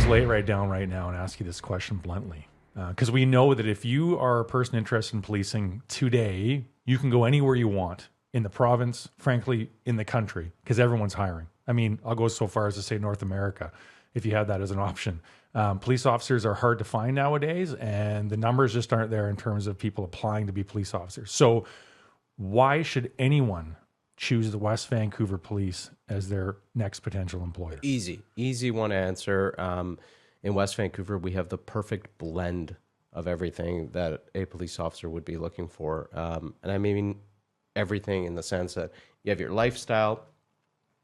lay it right down right now and ask you this question bluntly. Because we know that if you are a person interested in policing today, you can go anywhere you want in the province, frankly, in the country, because everyone's hiring. I mean, I'll go so far as to say North America, if you have that as an option. Police officers are hard to find nowadays, and the numbers just aren't there in terms of people applying to be police officers. So why should anyone choose the West Vancouver Police as their next potential employer? Easy one answer. In West Vancouver, we have the perfect blend of everything that a police officer would be looking for. And I mean everything in the sense that you have your lifestyle,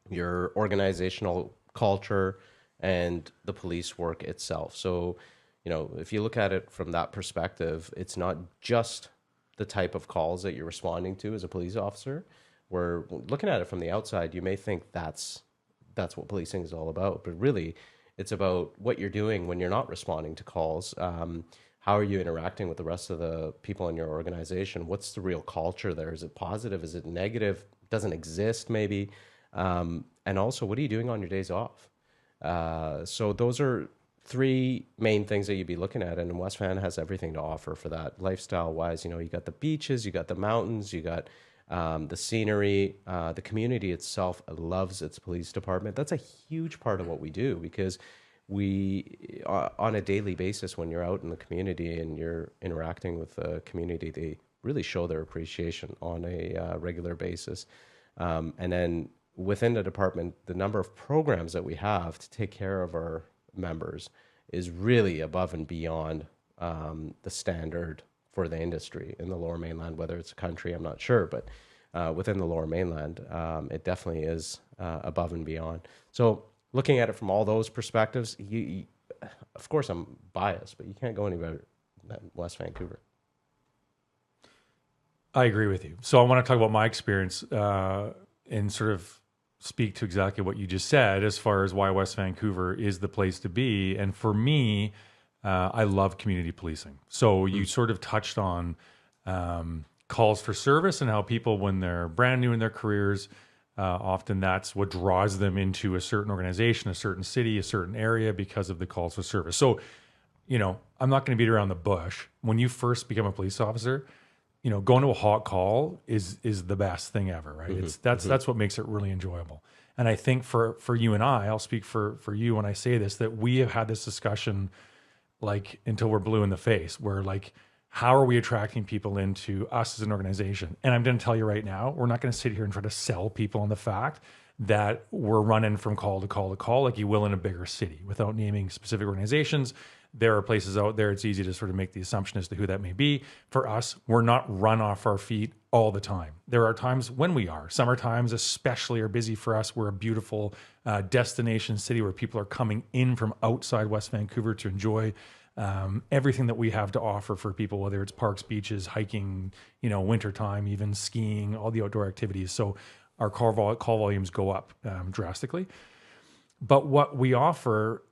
your organizational culture, and the police work itself. So, you know, if you look at it from that perspective, it's not just the type of calls that you're responding to as a police officer. We're looking at it from the outside, you may think that's what policing is all about, but really it's about what you're doing when you're not responding to calls. How are you interacting with the rest of the people in your organization? What's the real culture there? Is it positive? Is it negative? Doesn't exist maybe? And also, what are you doing on your days off? So those are three main things that you'd be looking at. And West Van has everything to offer for that. Lifestyle wise, you know, you got the beaches, you got the mountains, you got the scenery, the community itself loves its police department. That's a huge part of what we do, because we, on a daily basis, when you're out in the community and you're interacting with the community, they really show their appreciation on a regular basis. And then within the department, the number of programs that we have to take care of our members is really above and beyond the standard for the industry in the Lower Mainland. Whether it's a country, I'm not sure, but within the Lower Mainland, it definitely is above and beyond. So looking at it from all those perspectives, you, of course I'm biased, but you can't go anywhere than West Vancouver. I agree with you. So I want to talk about my experience and sort of speak to exactly what you just said as far as why West Vancouver is the place to be. And for me, I love community policing. So you sort of touched on calls for service and how people, when they're brand new in their careers, often that's what draws them into a certain organization, a certain city, a certain area because of the calls for service. So, you know, I'm not going to beat around the bush. When you first become a police officer, you know, going to a hot call is the best thing ever, right? Mm-hmm. That's what makes it really enjoyable. And I think for you and I'll speak for you when I say this, that we have had this discussion like until we're blue in the face, where like, how are we attracting people into us as an organization? And I'm going to tell you right now, we're not going to sit here and try to sell people on the fact that we're running from call to call to call like you will in a bigger city. Without naming specific organizations, there are places out there, it's easy to sort of make the assumption as to who that may be. For us, we're not run off our feet all the time. There are times when we are. Summer times especially are busy for us. We're a beautiful destination city where people are coming in from outside West Vancouver to enjoy everything that we have to offer for people, whether it's parks, beaches, hiking, you know, wintertime, even skiing, all the outdoor activities. So our call volumes go up drastically. But what we offer,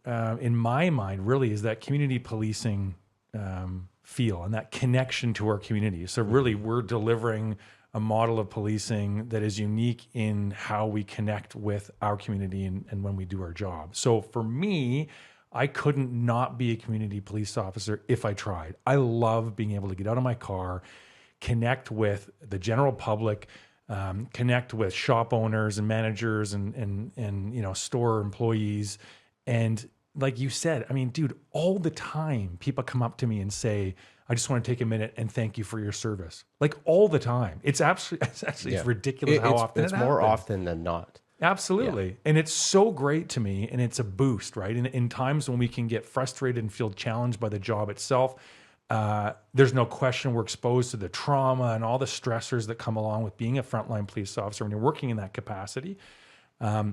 in my mind, really is that community policing feel and that connection to our community. So really, we're delivering a model of policing that is unique in how we connect with our community and when we do our job. So for me, I couldn't not be a community police officer if I tried. I love being able to get out of my car, connect with the general public, connect with shop owners and managers and you know, store employees. And like you said, I mean, dude, all the time people come up to me and say, I just want to take a minute and thank you for your service. Like all the time. It's actually it's ridiculous how often it's more often than not. Absolutely. Yeah. And it's so great to me, and it's a boost, right? In times when we can get frustrated and feel challenged by the job itself, there's no question we're exposed to the trauma and all the stressors that come along with being a frontline police officer when you're working in that capacity.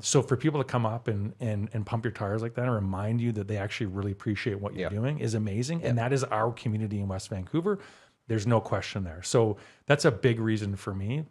So for people to come up and pump your tires like that and remind you that they actually really appreciate what you're doing is amazing. And that is our community in West Vancouver. There's no question there. So that's a big reason for me.